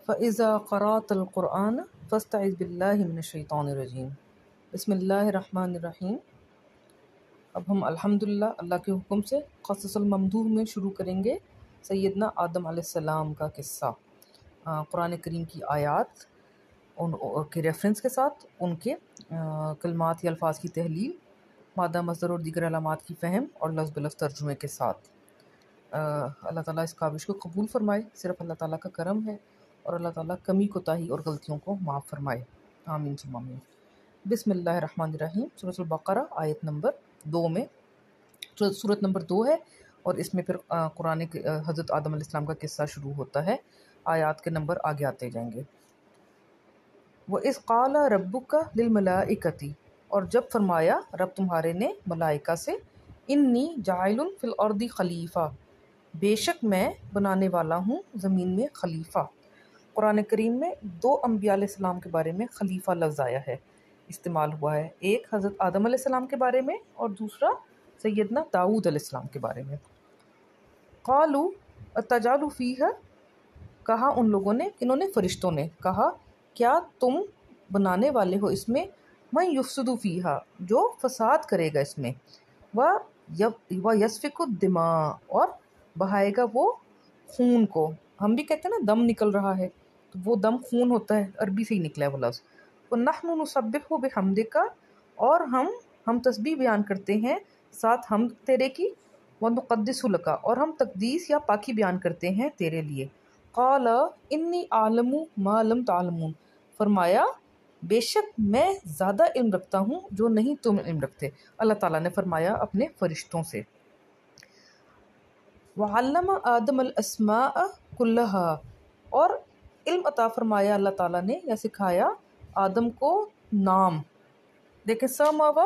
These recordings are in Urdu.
فَإِذَا قَرَأْتَ الْقُرْآنَ فَاسْتَعِذْ بِاللَّهِ مِنَ الشَّيْطَانِ الرَّجِيمِ۔ بسم اللہ الرحمن الرحیم۔ اب ہم الحمدللہ اللہ کے حکم سے قصص الممدوح میں شروع کریں گے سیدنا آدم علیہ السلام کا قصہ، قرآن کریم کی آیات ان کے ریفرنس کے ساتھ، ان کے کلمات یا الفاظ کی تحلیل، مادہ مصدر اور دیگر علامات کی فہم اور لفظ بلفظ ترجمے کے ساتھ۔ اللہ تعالیٰ اس کاوش کو قبول فرمائے، صرف اللہ تعالیٰ کا کرم ہے، اور اللہ تعالیٰ کمی کوتاہی اور غلطیوں کو معاف فرمائے، آمین ثم آمین۔ بسم اللہ الرحمن الرحیم۔ سورۃ البقرہ آیت نمبر 2 میں، سورت نمبر 2 ہے، اور اس میں پھر قرآن کے حضرت آدم علیہ السلام کا قصہ شروع ہوتا ہے۔ آیات کے نمبر آگے آتے جائیں گے۔ وَإِذْ قَالَ رَبُّكَ لِلْمَلَائِكَةِ، اور جب فرمایا رب تمہارے نے ملائکہ سے، انی جاعل فی الارض خلیفہ، بے شک میں بنانے والا ہوں زمین میں خلیفہ۔ قرآن کریم میں 2 انبیاء علیہ السلام کے بارے میں خلیفہ لفظ آیا ہے، استعمال ہوا ہے، ایک حضرت آدم علیہ السلام کے بارے میں اور دوسرا سیدنا داؤد علیہ السلام کے بارے میں۔ قالوا اتجعل فیہا، کہا ان لوگوں نے، کنہوں نے؟ فرشتوں نے کہا، کیا تم بنانے والے ہو اس میں من یفسد فیہا، جو فساد کرے گا اس میں، وَيَسْفِكُ الدِّمَاءَ، اور بہائے گا وہ خون کو۔ ہم بھی کہتے ہیں نا دم نکل رہا ہے، تو وہ دم خون ہوتا ہے، عربی سے ہی نکلا ہے وہ لفظ۔ وَنَحْنُ نُسَبِّحُ بِحَمْدِكَ، اور ہم تسبیح بیان کرتے ہیں ساتھ ہم تیرے کی، وَنُقَدِّسُ لَكَ، اور ہم تقدیس یا پاکی بیان کرتے ہیں تیرے لیے۔ قَالَ إِنِّي أَعْلَمُ مَا لَمْ تَعْلَمُونَ، فرمایا بے شک میں زیادہ علم رکھتا ہوں جو نہیں تم علم رکھتے۔ اللہ تعالیٰ نے فرمایا اپنے فرشتوں سے۔ وَعَلَّمَ آدَمَ الْأَسْمَاءَ كُلَّهَا، اور علم عطا فرمایا اللہ تعالیٰ نے یا سکھایا آدم کو نام۔ دیکھیں سماوا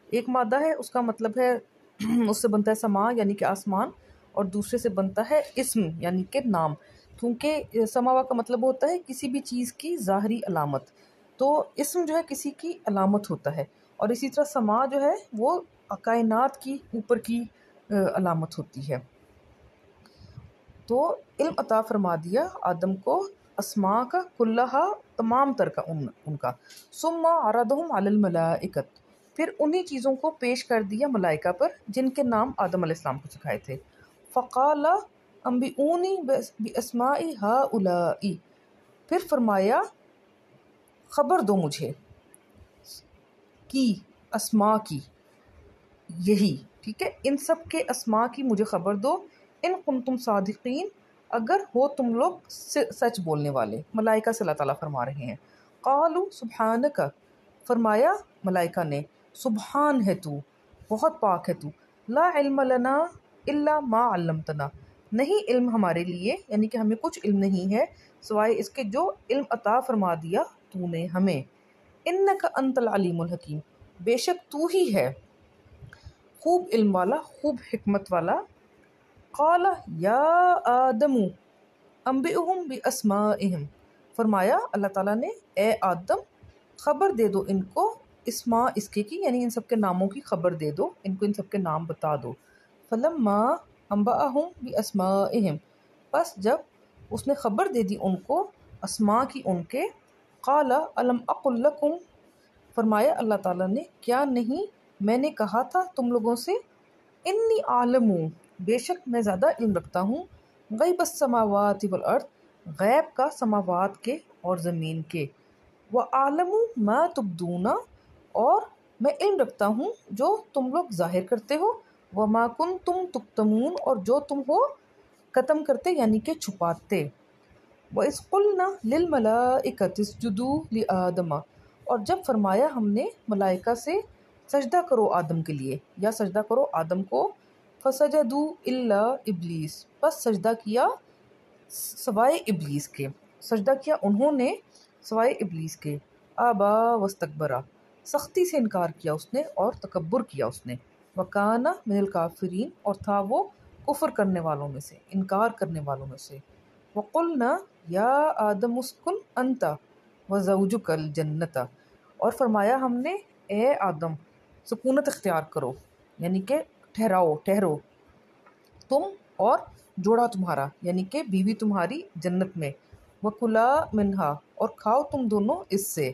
ایک مادہ ہے، اس کا مطلب ہے اس سے بنتا ہے سما یعنی کہ آسمان، اور دوسرے سے بنتا ہے اسم یعنی کہ نام، کیونکہ سماوا کا مطلب ہوتا ہے کسی بھی چیز کی ظاہری علامت، تو اسم جو ہے کسی کی علامت ہوتا ہے، اور اسی طرح سما جو ہے وہ کائنات کی اوپر کی علامت ہوتی ہے۔ تو علم عطا فرما دیا آدم کو اسماء کا کلہا، تمام تر کا ان کا۔ ثم عرضهم علی الملائکۃ، پھر انہی چیزوں کو پیش کر دیا ملائکہ پر جن کے نام آدم علیہ السلام کو سکھائے تھے۔ فقال انبئونی باسماء ہؤلاء، پھر فرمایا خبر دو مجھے کی اسماء کی، یہی ٹھیک ہے، ان سب کے اسماء کی مجھے خبر دو، ان کنتم صادقین، اگر ہو تم لوگ سچ بولنے والے۔ ملائکہ سے اللہ تعالیٰ فرما رہے ہیں۔ قالوا سبحانک، فرمایا ملائکہ نے سبحان ہے تو، بہت پاک ہے تو، لا علم لنا الا ما علمتنا، نہیں علم ہمارے لیے، یعنی کہ ہمیں کچھ علم نہیں ہے سوائے اس کے جو علم عطا فرما دیا تو نے ہمیں۔ انک انت العلیم الحکیم، بے شک تو ہی ہے خوب علم والا، خوب حکمت والا۔ قال یا آدم انبئہم باسمائہم، فرمایا اللہ تعالیٰ نے اے آدم خبر دے دو ان کو، اسماء اس کے کی، یعنی ان سب کے ناموں کی خبر دے دو، ان کو ان سب کے نام بتا دو۔ فلما انبأہم باسمائہم، پس جب اس نے خبر دے دی ان کو اسماء کی ان کے، قال الم اقل لکم، فرمایا اللہ تعالیٰ نے کیا نہیں میں نے کہا تھا تم لوگوں سے، انی عالم، بے شک میں زیادہ علم رکھتا ہوں، غیب السماوات والارض، غیب کا سماوات کے اور زمین کے، وَأَعْلَمُ مَا تُبْدُونَ، اور میں علم رکھتا ہوں جو تم لوگ ظاہر کرتے ہو، وَمَا كُنْتُمْ تُكْتَمُونَ، اور جو تم ہو قتم کرتے یعنی کہ چھپاتے۔ وَإِذْ قُلْنَا لِلْمَلَائِكَةِ اسْجُدُوا لِآدَمَ، اور جب فرمایا ہم نے ملائکہ سے سجدہ کرو آدم کے لیے یا سجدہ کرو آدم کو، فَسَجَدُوا إِلَّا إِبْلِيسَ، بس سجدہ کیا سوائے ابلیس کے، سجدہ کیا انہوں نے سوائے ابلیس کے، آبا واستکبرا، سختی سے انکار کیا اس نے اور تکبر کیا اس نے، وکانا من الکافرین، اور تھا وہ کفر کرنے والوں میں سے، انکار کرنے والوں میں سے۔ وقلنا یا آدم اسکن انت وزوجک الجنت، اور فرمایا ہم نے اے آدم سکونت اختیار کرو، یعنی کہ ٹھہرو تم اور جوڑا تمہارا، یعنی کہ بیوی تمہاری جنت میں، وکلا منہا اور کھاؤ تم دونوں اس سے،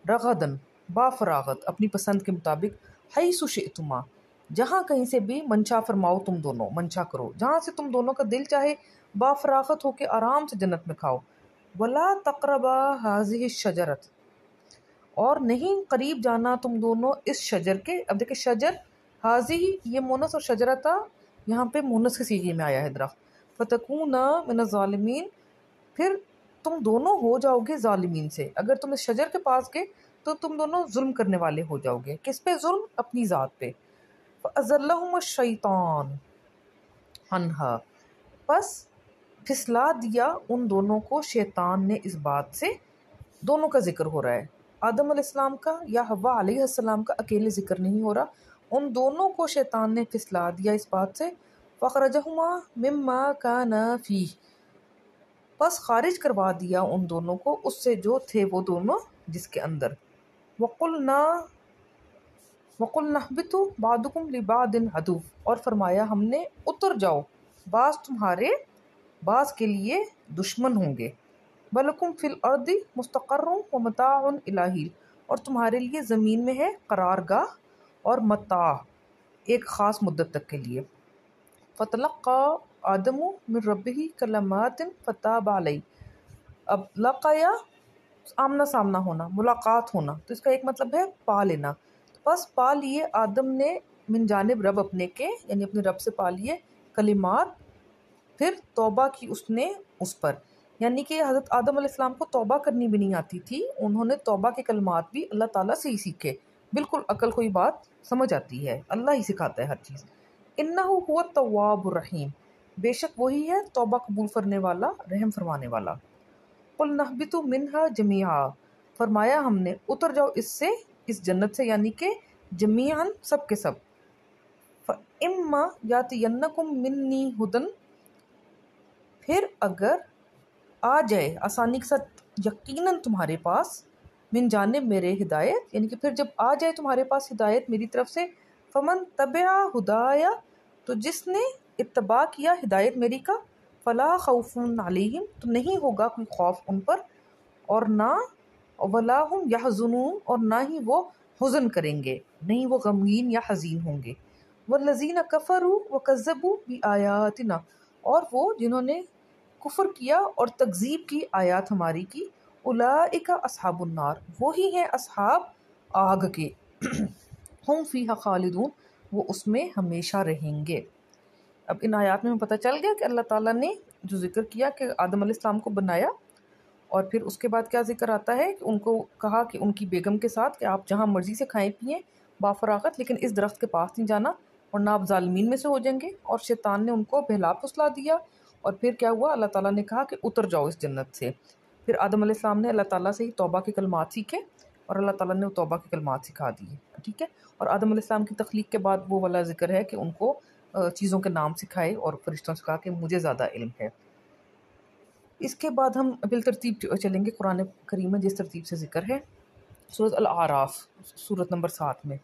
رغدن بافراغت اپنی پسند کے مطابق، حیث شئتما جہاں کہیں سے بھی، منشا فرماؤ تم دونوں، منشا کرو جہاں سے تم دونوں کا دل چاہے، بافراغت ہو کے آرام سے جنت میں کھاؤ۔ ولا تقربا هذه الشجرۃ اور نہیں قریب جانا تم دونوں اس شجر کے۔ اب دیکھیں شجر، حاضی یہ مونس اور شجرتا یہاں پہ مونس کے صیغے میں آیا ہے درخت۔ فتکونا من الظالمین پھر تم دونوں ہو جاؤ گے ظالمین سے، اگر تم اس شجر کے پاس گئے تو تم دونوں ظلم کرنے والے ہو جاؤ گے۔ کس پہ ظلم؟ اپنی ذات پہ۔ فَأَزَلَّهُمُ الشَّيْطَانُ عَنْهَا پس پھسلا دیا ان دونوں کو شیطان نے اس بات سے۔ دونوں کا ذکر ہو رہا ہے، آدم علیہ السلام کا یا حوا علیہ السلام کا اکیلے ذکر نہیں ہو رہا، ان دونوں کو شیطان نے پھسلا دیا اس بات سے۔ فَأَخْرَجَهُمَا مِمَّا كَانَا فِيهِ پس خارج کروا دیا ان دونوں کو اس سے جو تھے وہ دونوں جس کے اندر۔ وَقُلْنَا اهْبِطُوا بَعْضُكُمْ لِبَعْضٍ عَدُوٌّ اور فرمایا ہم نے اتر جاؤ، بعض تمہارے بعض کے لیے دشمن ہوں گے۔ وَلَكُمْ فِي الْأَرْضِ مُسْتَقَرٌّ وَمَتَاعٌ إِلَىٰ حِینٍ اور تمہارے لیے زمین میں ہے قرار گاہ اور متاع ایک خاص مدت تک کے لیے۔ فَتَلَقَّىٰ آدَمُ مِن رَبِّهِ كَلِمَاتٍ فَتَابَ عَلَيْهِ اب لقیا آمنا سامنا ہونا، ملاقات ہونا، تو اس کا ایک مطلب ہے پا لینا۔ پس پا لیے آدم نے من جانب رب اپنے کے، یعنی اپنے رب سے پا لیے کلمات، پھر توبہ کی اس نے اس پر، یعنی کہ حضرت آدم علیہ السلام کو توبہ کرنی بھی نہیں آتی تھی، انہوں نے توبہ کے کلمات بھی اللہ تعالیٰ سے ہی سیکھے۔ بالکل عقل کوئی بات سمجھ آتی ہے، اللہ ہی سکھاتا ہے ہر چیز۔ انہ هو التواب الرحیم بے شک وہی ہے توبہ قبول کرنے والا، رحم فرمانے والا۔ قلنا اہبطوا منہا جمیعا فرمایا ہم نے اتر جاؤ اس سے، اس جنت سے، یعنی کہ جمیعاً سب کے سب۔ فَإِمَّا يَأْتِيَنَّكُم مِّنِّي هُدًى پھر اگر آ جائے آسانی کے ساتھ یقیناً تمہارے پاس، من جانب میرے ہدایت، یعنی کہ پھر جب آ جائے تمہارے پاس ہدایت میری طرف سے، فمن تبع ہدایا تو جس نے اتباع کیا ہدایت میری کا، فلا خوف علیہم تو نہیں ہوگا کوئی خوف ان پر، اور نہ ولا هم یحزنون اور نہ ہی وہ حزن کریں گے، نہیں وہ غمگین یا حزین ہوں گے۔ والذین کفروا وکذبوا بآیاتنا اور وہ جنہوں نے کفر کیا اور تکذیب کی آیات ہماری کی، اولئک اصحاب النار وہی ہیں اصحاب آگ کے، ہم فیہا خالدون وہ اس میں ہمیشہ رہیں گے۔ اب ان آیات میں پتہ چل گیا کہ اللہ تعالیٰ نے جو ذکر کیا کہ آدم علیہ السلام کو بنایا، اور پھر اس کے بعد کیا ذکر آتا ہے کہ ان کو کہا کہ ان کی بیگم کے ساتھ کہ آپ جہاں مرضی سے کھائیں پئیں بافراغت، لیکن اس درخت کے پاس نہیں جانا ورنہ آپ ظالمین میں سے ہو جائیں گے، اور شیطان نے ان کو بہلا پھسلا دیا، اور پھر کیا ہوا، اللہ تعالیٰ نے کہا کہ اتر جاؤ اس جنت سے۔ پھر آدم علیہ السلام نے اللہ تعالیٰ سے ہی توبہ کے کلمات سیکھے، اور اللہ تعالیٰ نے وہ توبہ کے کلمات سکھا دیے، ٹھیک ہے۔ اور آدم علیہ السلام کی تخلیق کے بعد وہ والا ذکر ہے کہ ان کو چیزوں کے نام سکھائے اور فرشتوں سے کہا کہ مجھے زیادہ علم ہے۔ اس کے بعد ہم بالترتیب چلیں گے قرآن کریم میں جس ترتیب سے ذکر ہے۔ سورۃ الاعراف سورۃ نمبر 7 میں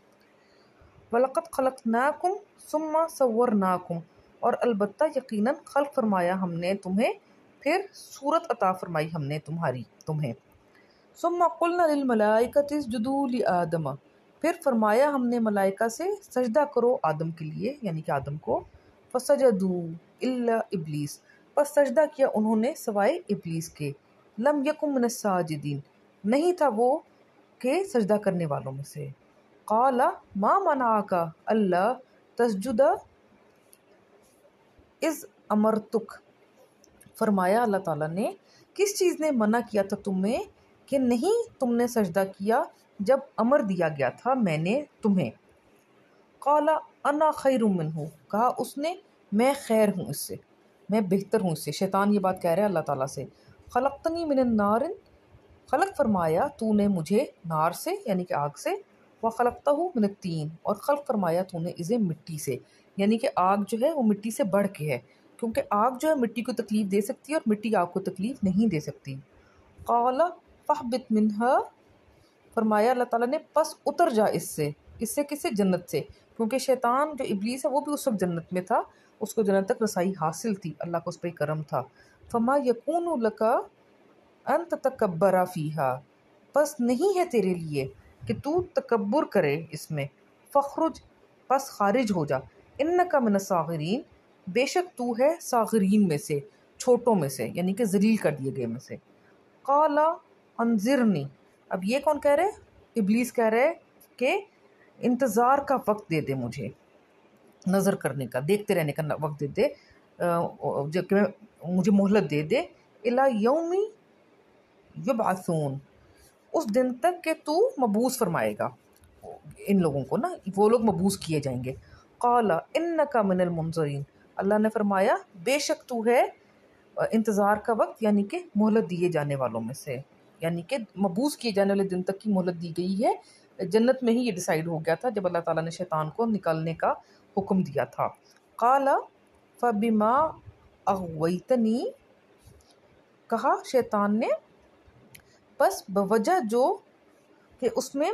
وَلَقَدْ خَلَقْنَاكُمْ ثُمَّ صَوَّرْنَاكُمْ اور البتہ یقیناً خلق فرمایا ہم نے تمہیں، پھر صورت عطا فرمائی ہم نے تمہیں۔ ثُمَّ قُلْنَا لِلْمَلَائِكَةِ اسْجُدُوا لِآدَمَ پھر فرمایا ہم نے ملائکہ سے سجدہ کرو آدم کے لیے، یعنی کہ آدم کو۔ فَسَجَدُوا إِلَّا إِبْلِيسَ پس سجدہ کیا انہوں نے سوائے ابلیس کے۔ لم یکن من الساجدین نہیں تھا وہ کہ سجدہ کرنے والوں میں سے۔ قال ما منعک الا تسجد اذ امرتک فرمایا اللہ تعالیٰ نے کس چیز نے منع کیا تھا تمہیں کہ نہیں تم نے سجدہ کیا جب امر دیا گیا تھا میں نے تمہیں۔ قال انا خیر منہ کہا اس نے میں خیر ہوں اس سے، میں بہتر ہوں اس سے، شیطان یہ بات کہہ رہا ہے اللہ تعالیٰ سے۔ خلقتنی من النار خلق فرمایا تو نے مجھے نار سے یعنی کہ آگ سے، وخلقتہ من الطین اور خلق فرمایا تو نے اسے مٹی سے، یعنی کہ آگ جو ہے وہ مٹی سے بڑھ کے ہے، کیونکہ آگ جو ہے مٹی کو تکلیف دے سکتی ہے اور مٹی آگ کو تکلیف نہیں دے سکتی۔ قال فاہبط منہا فرمایا اللہ تعالیٰ نے پس اتر جا اس سے کس سے؟ جنت سے، کیونکہ شیطان جو ابلیس ہے وہ بھی اس وقت جنت میں تھا، اس کو جنت تک رسائی حاصل تھی، اللہ کو اس پہ کرم تھا۔ فما یکون لکا ان تتکبر فیہا، پس نہیں ہے تیرے لیے کہ تو تکبر کرے اس میں، فخرج، پس خارج ہو جا، انکا من الصاغرین، بے شک تو ہے صاغرین میں سے، چھوٹوں میں سے، یعنی کہ ذلیل کر دیے گئے میں سے۔ قال انظرنی، اب یہ کون کہہ رہے؟ ابلیس کہہ رہے کہ انتظار کا وقت دے دے مجھے، نظر کرنے کا، دیکھتے رہنے کا وقت دے دے، جب کہ مجھے مہلت دے دے، الی یوم یبعثون، اس دن تک کہ تو مبعوث فرمائے گا ان لوگوں کو نا، وہ لوگ مبعوث کیے جائیں گے۔ قال انک من المنظرین، اللہ نے فرمایا بے شک تو ہے انتظار کا وقت، یعنی کہ مہلت دیے جانے والوں میں سے، یعنی کہ مبعوث کیے جانے والے دن تک کی مہلت دی گئی ہے۔ جنت میں ہی یہ ڈیسائیڈ ہو گیا تھا جب اللہ تعالیٰ نے شیطان کو نکالنے کا حکم دیا تھا۔ قال فبما اغویتنی، کہا شیطان نے بس بوجہ جو کہ اس میں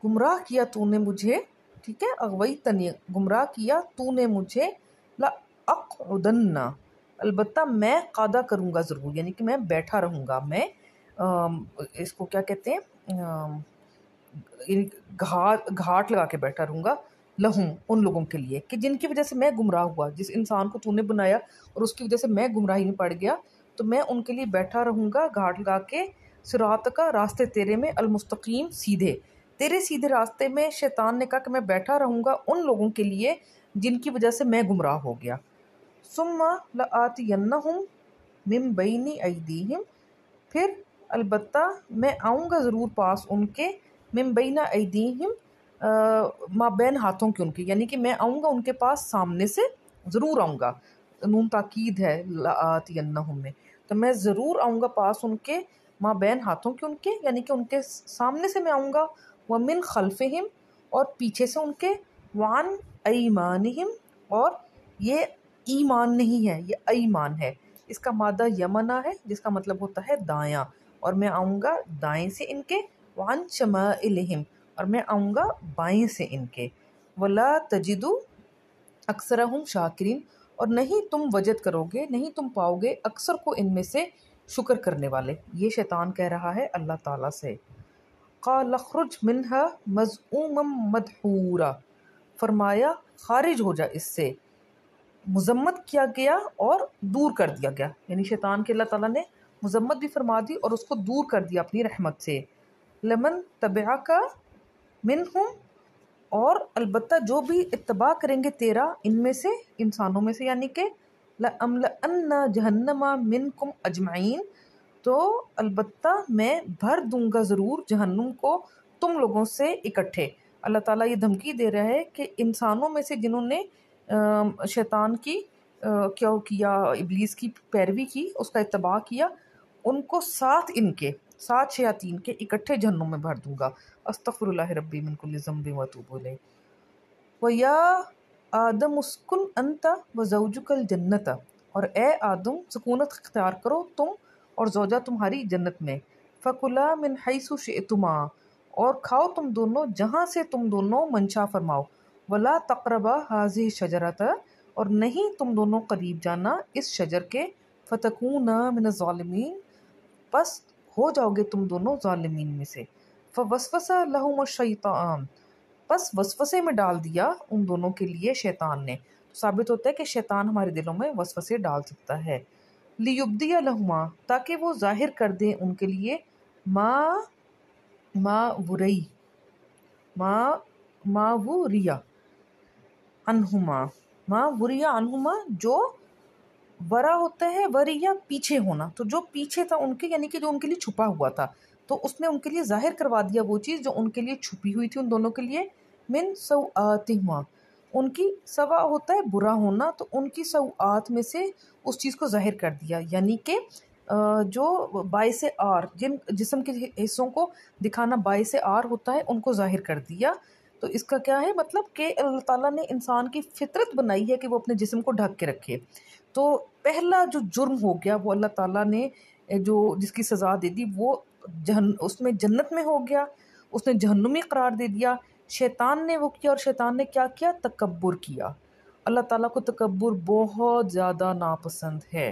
گمراہ کیا تو نے مجھے، ٹھیک ہے، اغویتنی گمراہ کیا تو نے مجھے، لأقعدن، البتہ میں قعدہ کروں گا ضرور، یعنی کہ میں بیٹھا رہوں گا، میں اس کو کیا کہتے ہیں، گھاٹ لگا کے بیٹھا رہوں گا، لہم، ان لوگوں کے لیے کہ جن کی وجہ سے میں گمراہ ہوا، جس انسان کو تو نے بنایا اور اس کی وجہ سے میں گمراہی میں پڑ گیا، تو میں ان کے لیے بیٹھا رہوں گا گھاٹ لگا کے، صراط کا، راستے تیرے میں، المستقیم، سیدھے، تیرے سیدھے راستے میں شیطان نے کہا کہ میں بیٹھا رہوں گا ان لوگوں کے لیے جن کی وجہ سے میں گمراہ ہو گیا۔ ثم لآتینہم من بین ایدیہم، پھر البتہ میں آؤں گا ضرور پاس ان کے، من بین ایدیہم، مابین ہاتھوں کے ان کے، یعنی کہ میں آؤں گا ان کے پاس سامنے سے، ضرور آؤں گا، نون تاکید ہے لآتینہم میں، تو میں ضرور آؤں گا پاس ان کے، مابین ہاتھوں کے ان کے، یعنی کہ ان کے سامنے سے میں آؤں گا، ومن خلفہم، اور پیچھے سے ان کے، وعن ایمانہم، اور یہ ایمان نہیں ہے، یہ ایمان ہے، اس کا مادہ یمنا ہے جس کا مطلب ہوتا ہے دایاں، اور میں آؤں گا دائیں سے ان کے، وعن شمائلہم، اور میں آؤں گا بائیں سے ان کے، ولا تجدو اکثرہم شاکرین، اور نہیں تم وجد کرو گے، نہیں تم پاؤ گے اکثر کو ان میں سے شکر کرنے والے۔ یہ شیطان کہہ رہا ہے اللہ تعالیٰ سے۔ قال اخرج منہا مذءوما مدحورا، فرمایا خارج ہو جا اس سے، مذمت کیا گیا اور دور کر دیا گیا، یعنی شیطان کے اللہ تعالیٰ نے مذمت بھی فرما دی اور اس کو دور کر دیا اپنی رحمت سے۔ لمن تبعک منہم، اور البتہ جو بھی اتباع کریں گے تیرا ان میں سے، انسانوں میں سے، یعنی کہ لأملأن جہنم منکم اجمعین، تو البتہ میں بھر دوں گا ضرور جہنم کو تم لوگوں سے اکٹھے۔ اللہ تعالیٰ یہ دھمکی دے رہا ہے کہ انسانوں میں سے جنہوں نے شیطان کی کیا کیا، ابلیس کی پیروی کی، اس کا اتباع کیا، ان کو ساتھ ان کے، ساتھ شیاطین کے اکٹھے جہنم میں بھر دوں گا۔ استغفر اللہ ربی من کل ذنب واتوب الیہ۔ وَيَا آدم اسکن انت وزوجک الجنت، اور اے آدم سکونت اختیار کرو تم اور زوجہ تمہاری جنت میں، فَكُلَا مِنْ حَيْثُ شِئْتُمَا، اور کھاؤ تم دونوں جہاں سے تم دونوں منشا فرماؤ، وَلَا تَقْرَبَا هَذِهِ الشَّجَرَةَ، اور نہیں تم دونوں قریب جانا اس شجر کے، فَتَكُونَا مِنَ الظَّالِمِينَ، پس ہو جاؤ گے تم دونوں ظالمین میں سے۔ فَوَسْوَسَ لَهُمَ الشَّيْطَانُ، پس وسوسے میں ڈال دیا ان دونوں کے لیے شیطان نے، تو ثابت ہوتا ہے کہ شیطان ہمارے دلوں میں وسوسے ڈال سکتا ہے۔ لیبدی لہما، تاکہ وہ ظاہر کر دیں ان کے لیے، ما وری، ما وریا عنہما، ما وریا عنہما، جو ورا ہوتا ہے، وریا پیچھے ہونا، تو جو پیچھے تھا ان کے، یعنی کہ جو ان کے لیے چھپا ہوا تھا، تو اس نے ان کے لیے ظاہر کروا دیا وہ چیز جو ان کے لیے چھپی ہوئی تھی ان دونوں کے لیے، من سوآتہما، ان کی سوا ہوتا ہے برا ہونا، تو ان کی سوآت میں سے اس چیز کو ظاہر کر دیا، یعنی کہ جو باعث آر، جن جسم کے حصوں کو دکھانا باعث آر ہوتا ہے ان کو ظاہر کر دیا۔ تو اس کا کیا ہے مطلب کہ اللہ تعالیٰ نے انسان کی فطرت بنائی ہے کہ وہ اپنے جسم کو ڈھک کے رکھے، تو پہلا جو جرم ہو گیا وہ اللہ تعالیٰ نے جو جس کی سزا دے دی وہ اس میں جنت میں ہو گیا، اس نے جہنمی قرار دے دیا۔ شیطان نے وہ کیا، اور شیطان نے کیا کیا؟ تکبر کیا۔ اللہ تعالیٰ کو تکبر بہت زیادہ ناپسند ہے۔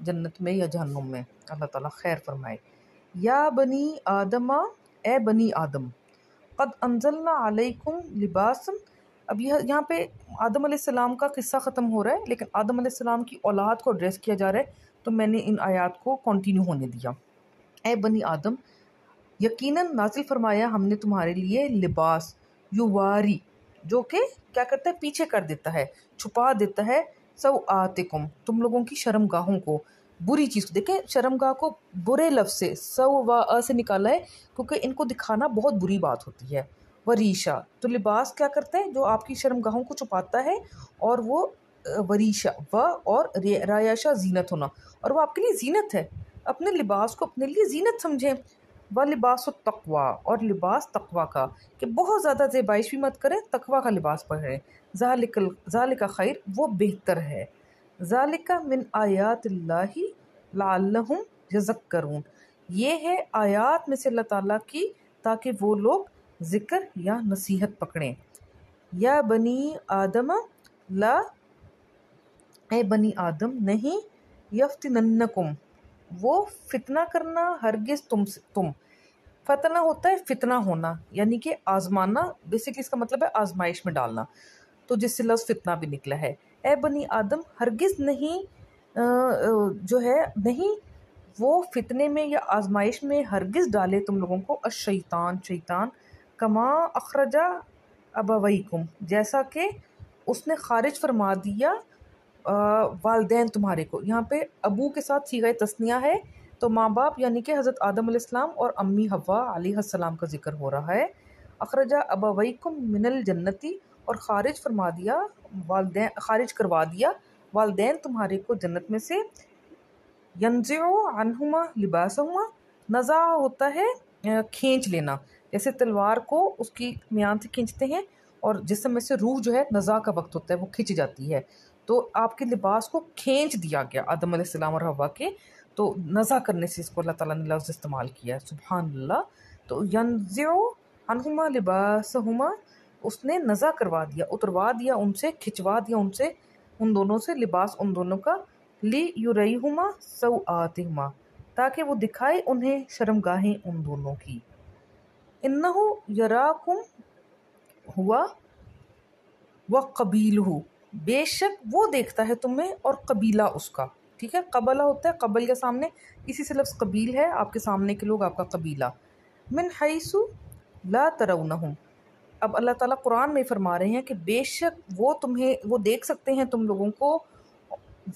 جنت میں یا جہنم میں، اللہ تعالیٰ خیر فرمائے۔ یا بنی آدم، اے بنی آدم، قد انزلنا علیکم لباس۔ اب یہاں پہ آدم علیہ السلام کا قصہ ختم ہو رہا ہے، لیکن آدم علیہ السلام کی اولاد کو ایڈریس کیا جا رہا ہے، تو میں نے ان آیات کو کنٹینیو ہونے دیا۔ اے بنی آدم، یقیناً نازل فرمایا ہم نے تمہارے لیے لباس، یواری، جو کہ کیا کرتا ہے، پیچھے کر دیتا ہے، چھپا دیتا ہے، سوآتکم، تم لوگوں کی شرم گاہوں کو، بری چیز کو۔ دیکھیں شرم گاہ کو برے لفظ سے سوا سے نکالا ہے، کیونکہ ان کو دکھانا بہت بری بات ہوتی ہے۔ وریشہ، تو لباس کیا کرتا ہے، جو آپ کی شرم گاہوں کو چھپاتا ہے، اور وہ وریشہ و اور رایشہ زینت ہونا، اور وہ آپ کے لیے زینت ہے۔ اپنے لباس کو اپنے لیے زینت سمجھیں۔ و لباس التقوی، اور لباس تقوی کا، کہ بہت زیادہ زیبائش بھی مت کریں، تقوی کا لباس پہنیں۔ ذالک خیر، وہ بہتر ہے۔ ذالک من آیات اللہ لعلہم یذکرون، یہ ہے آیات میں سے اللہ تعالیٰ کی، تاکہ وہ لوگ ذکر یا نصیحت پکڑیں۔ یا بنی آدم لا، اے بنی آدم نہیں، یفتننکم، وہ فتنہ کرنا ہرگز تم، فتنہ ہوتا ہے فتنہ ہونا، یعنی کہ آزمانا، بیسکلی اس کا مطلب ہے آزمائش میں ڈالنا، تو جس سے لفظ فتنہ بھی نکلا ہے۔ اے بنی آدم، ہرگز نہیں جو ہے نہیں وہ فتنے میں یا آزمائش میں ہرگز ڈالے تم لوگوں کو شیطان کما اخرجا ابویکم، جیسا کہ اس نے خارج فرما دیا والدین تمہارے کو۔ یہاں پہ ابو کے ساتھ صیغہ تثنیہ ہے، تو ماں باپ یعنی کہ حضرت آدم علیہ السلام اور امی حوا علیہ السلام کا ذکر ہو رہا ہے۔ اخرجا ابویکم من الجنتی، اور خارج فرما دیا والدین، خارج کروا دیا والدین تمہارے کو جنت میں سے۔ ینزع عنہما لباسہما، نزع ہوتا ہے کھینچ لینا، جیسے تلوار کو اس کی میان سے کھینچتے ہیں، اور جسم میں سے روح جو ہے نزع کا وقت ہوتا ہے وہ کھنچ جاتی ہے، تو آپ کے لباس کو کھینچ دیا گیا آدم علیہ السلام اور حوا کے، تو نزع کرنے سے اس کو اللہ تعالیٰ نے لفظ استعمال کیا ہے، سبحان اللہ۔ تو ینزع عنہما لباسہما، اس نے نزع کروا دیا، اتروا دیا ان سے، کھچوا دیا ان سے، ان دونوں سے لباس ان دونوں کا، لیریہما سوآتہما، تاکہ وہ دکھائے انہیں شرمگاہیں ان دونوں کی۔ انہ یراکم ہوا وقبیلہ، بے شک وہ دیکھتا ہے تمہیں اور قبیلہ اس کا، ٹھیک ہے، قبلہ ہوتا ہے قبل کے سامنے، اسی سے لفظ قبیل ہے، آپ کے سامنے کے لوگ آپ کا قبیلہ۔ من حیث لا ترونہم، اب اللہ تعالیٰ قرآن میں فرما رہے ہیں کہ بے شک وہ دیکھ سکتے ہیں تم لوگوں کو،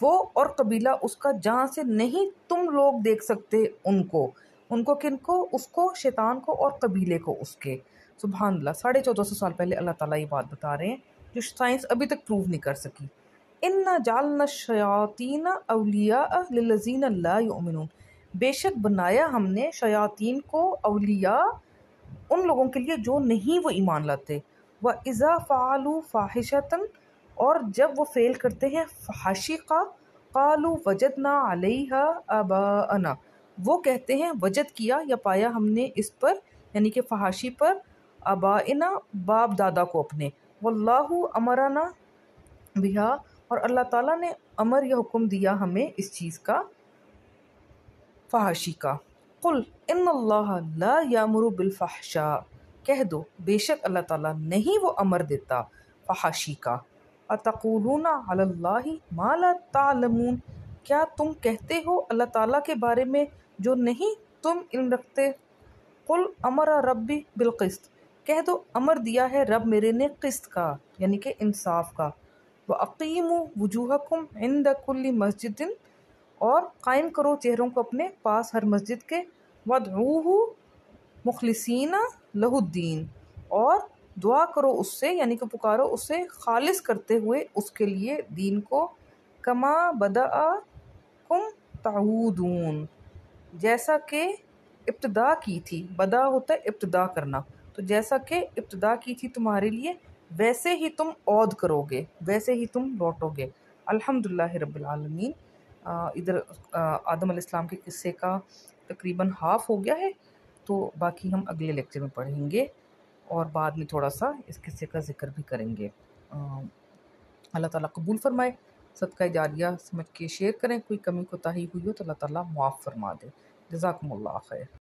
وہ اور قبیلہ اس کا، جہاں سے نہیں تم لوگ دیکھ سکتے ان کو کن کو، اس کو، شیطان کو، اور قبیلے کو اس کے۔ سبحان اللہ، 1450 سال پہلے اللہ تعالیٰ یہ بات بتا رہے ہیں جو سائنس ابھی تک پروو نہیں کر سکی۔ اِنَّا جَعَلْنَا الشَّيَاطِينَ أَوْلِيَاءَ لِلَّذِينَ لَا يُؤْمِنُونَ، بے شک بنایا ہم نے شیاطین کو اولیاء ان لوگوں کے لیے جو نہیں وہ ایمان لاتے۔ وَإِذَا فَعَلُوا فَاحِشَةً، اور جب وہ فعل کرتے ہیں فحاشی کا، قَالُوا وَجَدْنَا عَلَيْهَا آبَاءَنَا، وہ کہتے ہیں وجد کیا یا پایا ہم نے اس پر، یعنی کہ فحاشی پر، آبائنا باپ دادا کو اپنے، واللہ امرنا بہا، اور اللہ تعالیٰ نے امر یا حکم دیا ہمیں اس چیز کا، فحاشی کا۔ قل ان اللہ لا یامر بالفحشاء، کہہ دو بے شک اللہ تعالیٰ نہیں وہ امر دیتا فحاشی کا۔ اتقولون علی اللہ ما لا تعلمون، کیا تم کہتے ہو اللہ تعالیٰ کے بارے میں جو نہیں تم علم رکھتے۔ قل امر ربی بالقسط، کہہ دو امر دیا ہے رب میرے نے قسط کا، یعنی کہ انصاف کا۔ وَأَقِیمُوا وُجُوهَکُمْ عِنْدَ كُلِّ مَسْجِدٍ، اور قائم کرو چہروں کو اپنے پاس ہر مسجد کے، وَادْعُوهُ مُخْلِصِینَ لَهُ الدِّینَ، اور دعا کرو اس سے، یعنی کہ پکارو اس سے خالص کرتے ہوئے اس کے لیے دین کو، کما بدأکم تعودون، جیسا کہ ابتدا کی تھی، بدا ہوتا ہے ابتدا کرنا، تو جیسا کہ ابتدا کی تھی تمہارے لیے ویسے ہی تم عود کرو گے، ویسے ہی تم لوٹو گے۔ الحمدللہ رب العالمین۔ ادھر آدم علیہ السلام کے قصے کا تقریباً ہاف ہو گیا ہے، تو باقی ہم اگلے لیکچر میں پڑھیں گے، اور بعد میں تھوڑا سا اس قصے کا ذکر بھی کریں گے۔ اللہ تعالیٰ قبول فرمائے۔ صدقہ جاریہ سمجھ کے شیئر کریں، کوئی کمی کوتاہی ہوئی ہو تو اللہ تعالیٰ معاف فرما دے۔ جزاکم اللہ خیر۔